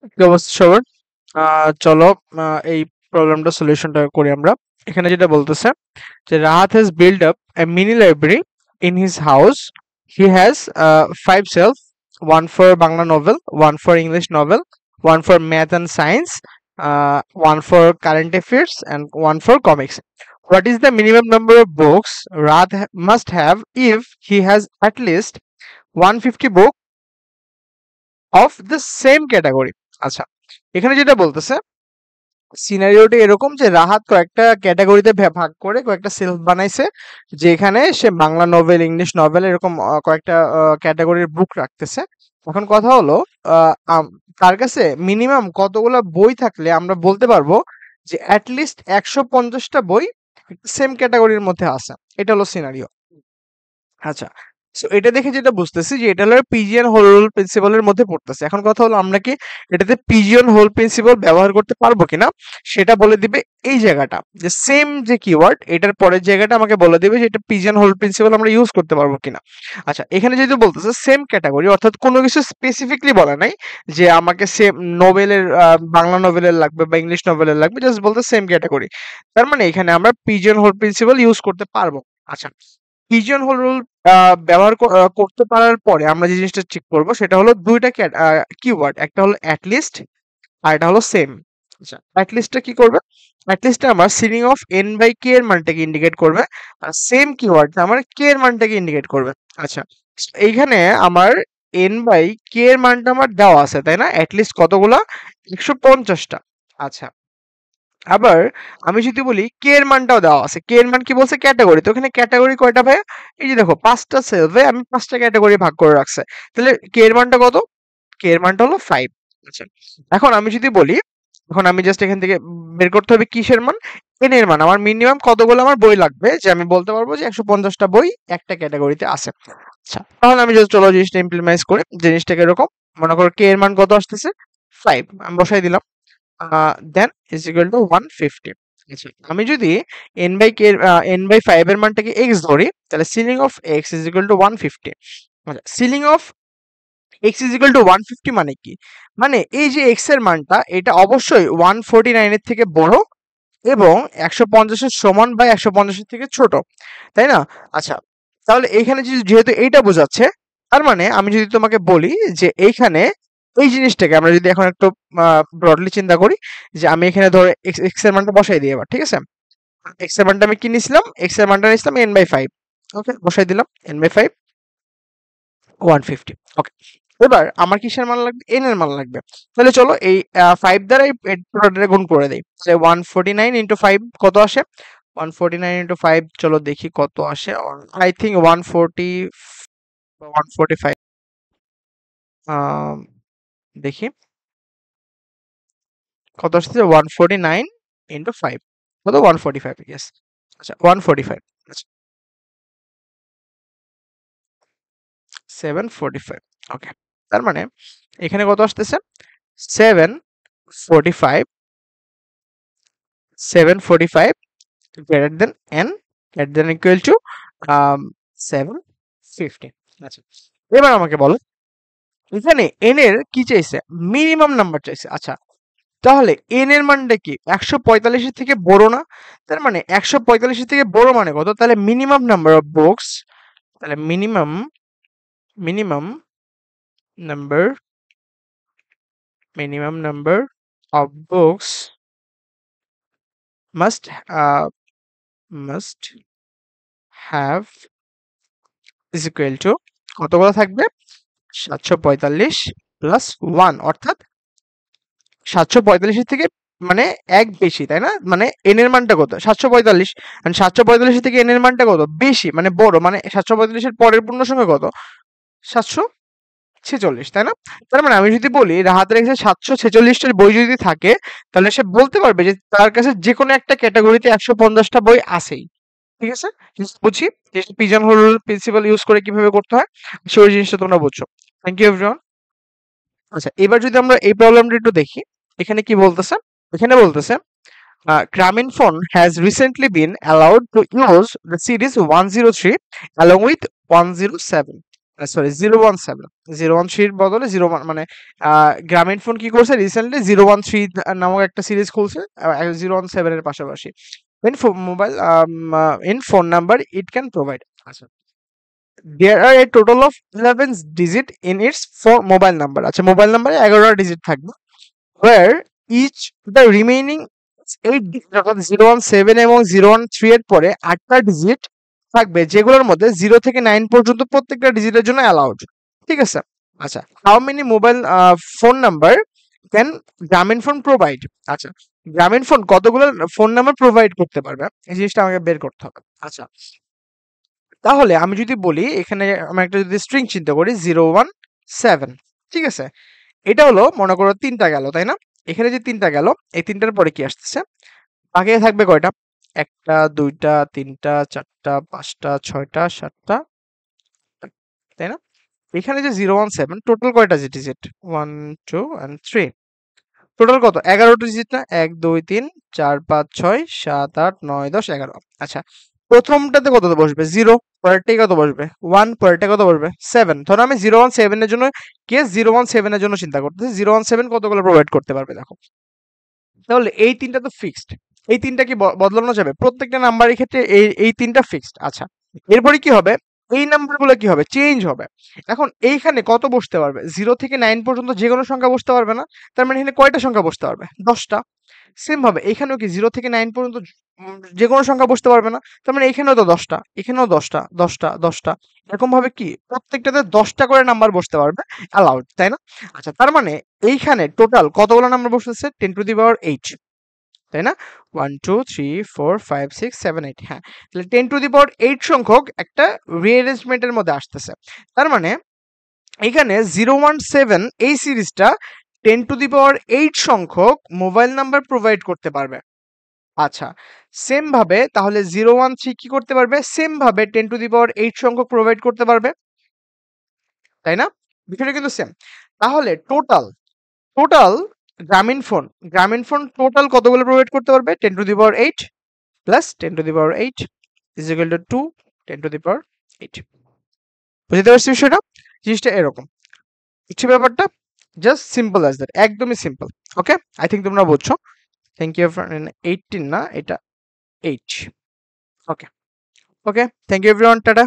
কি অবস্থা সবার? চলো এই প্রবলেমটা সলিউশনটা করি আমরা। এখানে যেটা বলতেছে যে Rahat has build up A mini library in his house. He has 5 shelf, one for Bangla novel, one for English novel, one for math and science, one for current affairs, and one for comics. What is the minimum number of books Rahat must have if he has at least 150 books of the same category? আচ্ছা, এখানে যেটা বলতেছে সিনারিওটা এরকম যে রাহাত কয়েকটা ক্যাটাগরিতে ভাগ করে কয়েকটা সেলফ বানাইছে, যেখানে সে বাংলা নভেল, ইংলিশ নভেল এরকম কয়েকটা ক্যাটাগরির বুক রাখতেছে। এখন কথা হলো তার কাছে মিনিমাম কতগুলা বই থাকলে আমরা বলতে পারবো যে অ্যাটলিস্ট 150টা বই সেম ক্যাটাগরির মধ্যে আছে। এটা হলো সিনারিও। আচ্ছা, সো এটা দেখে যেটা বুঝতেছি যে এটা হলো পিজিয়ান হোল রুল প্রিন্সিপালের মধ্যে পড়তেছে। এখন কথা হলো আমরা কি এটাতে পিজিয়ান হোল প্রিন্সিপাল ব্যবহার করতে পারবো কিনা সেটা বলে দিবে এই জায়গাটা, যে সেম যে কিওয়ার্ড এটার পরের জায়গাটা আমাকে বলে দিবে যে এটা পিজিয়ান হোল প্রিন্সিপাল আমরা ইউজ করতে পারবো কিনা। আচ্ছা, এখানে যেহেতু বলতেছে সেম ক্যাটাগরি, অর্থাৎ কোনো কিছু স্পেসিফিকলি বলা নাই যে আমাকে সেম নোবেলের বাংলা নোবেলের লাগবে বা ইংলিশ নোবেলের লাগবে, জাস্ট বলতে সেম ক্যাটাগরি। তার মানে এখানে আমরা পিজিয়ান হোল প্রিন্সিপাল ইউজ করতে পারবো। আচ্ছা, পিজিয়ন হোল রুল ব্যবহার করতে পারার পরে আমরা যে জিনিসটা চেক করব সেটা হলো দুইটা কিওয়ার্ড, একটা হলো অ্যাটলিস্ট আর এটা হলো সেম। আচ্ছা, অ্যাটলিস্টটা কি করবে? অ্যাটলিস্টটা আমার সিলিং অফ এন বাই কে এর মানটাকে ইন্ডিকেট করবে, আর সেম কিওয়ার্ডটা আমার কে এর মানটাকে ইন্ডিকেট করবে। আচ্ছা, এইখানে আমার এন বাই কে এর মানটা আমার দেওয়া আছে, তাই না? অ্যাটলিস্ট কতগুলা? 150টা। আচ্ছা, আবার আমি যদি বলি কে এর মানটাও দেওয়া আছে, কে এর মান কি বলছে? ক্যাটাগরি। তো এখানে ক্যাটাগরি কয়টা ভাই? এই যে দেখো 5টা সেলফে আমি 5টা ক্যাটাগরি ভাগ করে রাখছে। তাহলে কে এর মানটা কত? কে এর মানটা হলো 5। আচ্ছা, এখন আমি যদি বলি, এখন আমি জাস্ট এখান থেকে বের করতে হবে কিসের মান? এন এর মান। আমার মিনিমাম কতগুলো আমার বই লাগবে যে আমি বলতে পারবো যে 150টা বই একটা ক্যাটাগরিতে আছে। আচ্ছা, তাহলে আমি জাস্ট চলো জিনিসটা ইমপ্লিমেন্ট করি। জিনিসটাকে এরকম মনে করো কে এর মান কত আসতেছে? 5 আমি বসাই দিলাম। দেন ইজ ইকুয়াল টু 150। আচ্ছা, আমি যদি n বাই 5 এর মানটাকে x ধরি, তাহলে ceiling of x is equal two 150। আচ্ছা, ceiling of x is equal two 150 মানে কি? মানে এই যে x এর মানটা এটা অবশ্যই 149 এর থেকে বড় এবং 150 এর সমান বা 150 এর থেকে ছোট, তাই না? আচ্ছা, তাহলে এইখানে যেহেতু এইটা বোঝাচ্ছে, তার মানে আমি যদি তোমাকে বলি যে এইখানে এই জিনিসটাকে আমরা যদি এখন একটু ব্রডলি চিন্তা করি, যে আমি এখানে ধরো এক্স এর মানটা বসাই দিই এবার, ঠিক আছে? এক্স এর মানটা আমি কি নিছিলাম? এক্স এর মানটা নিছিলাম এন বাই 5। ওকে, বসাই দিলাম এন বাই 5 150। ওকে, এবার আমার কিসের মান লাগবে? এন এর মান লাগবে। তাহলে চলো এই 5 দ্বারা এই পুরোটা গুণ করে দেই। তাহলে 149 ইনটু 5 কত আসে? 149 ইনটু 5 চলো দেখি কত আসে। আই থিংক 140 বা 145। দেখি কত আসছে? 149 ইনটু 5 কত? 145। ইয়েস, আচ্ছা 145। আচ্ছা, 745। ওকে, তার মানে এখানে কত আসতেছে? 745, 745 greater than n greater than equal to 750। আচ্ছা, এবার আমাকে বলো এখানে n এর কি চাইছে? মিনিমাম নাম্বার চাইছে। আচ্ছা, তাহলে n এর মানটা কি 145 এর থেকে বড় না? তার মানে 145 এর থেকে বড় মানে কত? তাহলে মিনিমাম নাম্বার অফ বুকস, তাহলে minimum number of books must must have is equal two কতগুলো থাকবে? 745 প্লাস 1, অর্থাৎ 745 এর থেকে মানে এক বেশি, তাই না? মানে এন এর মানটা কত? 745। মানে 745 এর থেকে এন এর মানটা কত? বেশি, মানে বড়। মানে 745 এর পরের পূর্ণ সংখ্যা কত? 746, তাই না? তার মানে আমি যদি বলি রাহাতের কাছে 746টা বই যদি থাকে, তাহলে সে বলতে পারবে যে তার কাছে যে কোনো একটা ক্যাটাগরিতে 150টা বই আছেই। ঠিক আছে? জিনিসটা বুঝি যে পিজন হোল প্রিন্সিপাল ইউজ করে কিভাবে করতে হয়, সেই জিনিসটা তোমরা বুঝছো। Thank you everyone. আচ্ছা, এবার যদি আমরা এই প্রবলেমটা একটু দেখি, এখানে কি বলতেছে? এখানে বলতেছে Grameenphone has recently been allowed to use the series 103 along with 107. Sorry 017, 013 বদলে 01 মানে গ্রামীণ ফোন কি করছে রিসেন্টলি 013 নামক একটা সিরিজ খুলছে 017 এর পাশাপাশি in mobile in phone number it can provide। আচ্ছা, there are a total of 11 digit in its mobile number। আচ্ছা, মোবাইল নাম্বারে 11টা ডিজিট থাকবে, where each the remaining 8 digit অর্থাৎ 017 এবং 013 এর পরে 8টা ডিজিট থাকবে, যেগুলোর মধ্যে 0 থেকে 9 পর্যন্ত প্রত্যেকটা ডিজিটের জন্য অ্যালাউড। ঠিক আছে? আচ্ছা, how many mobile phone number can গ্রামীণ ফোন প্রোভাইড? আচ্ছা, গ্রামীণ ফোন কতগুলো ফোন নাম্বার প্রোভাইড করতে পারবে, এই জিনিসটা আমাকে বের করতে হবে। আচ্ছা, তাহলে আমি যদি বলি এখানে আমি একটা যদি স্ট্রিং চিন্তা করি 017, ঠিক আছে, এটা হলো মনে করো 3টা গেল, তাই না? এখানে যে 3টা গেল, এই 3টার পরে কি আসতেছে? বাকি থাকবে কয়টা? 1টা 2টা 3টা 4টা 5টা 6টা 7টা, তাই না? এখানে যে 017 টোটাল কয়টা ডিজিট? 1 2 and 3, টোটাল কত? 11টা ডিজিট না? 1 2 3 4 5 6 7 8 9 10 11। আচ্ছা, প্রথমটাতে কত বসবে? 0, পরেরটাই কত বসবে? 1, পরেরটা কত বসবে? 7। ধরো আমি 017 এর জন্য কেস 017 এর জন্য চিন্তা করতেছি, 017 কতগুলো প্রোভাইড করতে পারবে দেখো। তাহলে এই 3টা তো ফিক্সড, এই 3টা কি বদলানো যাবে? প্রত্যেকটা নাম্বারের ক্ষেত্রে এই 3টা ফিক্সড। আচ্ছা, এরপরে কি হবে? এই নাম্বারগুলো কি হবে? চেঞ্জ হবে। এখন এইখানে কত বসতে পারবে? 0 থেকে 9 পর্যন্ত যে কোনো সংখ্যা বসতে পারবে না? তার মানে এখানে কয়টা সংখ্যা বসতে পারবে? 10টা। সেম ভাবে এখানেও কি 0 থেকে 9 পর্যন্ত যে কোনো সংখ্যা বসতে পারবে না? তার মানে এখানেও তো 10টা, এখানেও 10টা 10টা 10টা, এরকম ভাবে কি প্রত্যেকটাতে 10টা করে নাম্বার বসতে পারবে, অ্যালাউড, তাই না? আচ্ছা, তার মানে এইখানে টোটাল কতগুলো নাম্বার বসতেছে? 10 টু দি পাওয়ার 8, তাই না? 1 2 3 4 5 6 7 8, হ্যাঁ, তাহলে 10 টু দি পাওয়ার 8 সংখ্যক একটা রিঅ্যারেঞ্জমেন্টের মধ্যে আসতেছে। তার মানে এখানে 017 এই সিরিজটা 10 টু দি পাওয়ার 8 সংখ্যক মোবাইল নাম্বার প্রোভাইড করতে পারবে। আচ্ছা, সেম ভাবে তাহলে 013 কি করতে পারবে? সেম ভাবে 10 টু দি পাওয়ার 8 সংখ্যক প্রোভাইড করতে পারবে, তাই না? বিষয়টা কিন্তু সেম। তাহলে টোটাল গ্রামীণ ফোন টোটাল কতগুলো প্রোভাইড করতে পারবে? 10 to the power 8 plus 10 to the power 8 is equal to 2 10 to the power 8। বুঝতে পারছি বিষয়টা? জিনিসটা এরকম। বুঝছি ব্যাপারটা? জাস্ট সিম্পল অ্যাজ দ্যাট, একদমই সিম্পল। ওকে, আই থিঙ্ক তোমরা বুঝছো। Thank you. 18 না, এটা 8। Okay okay, thank you everyone, tata.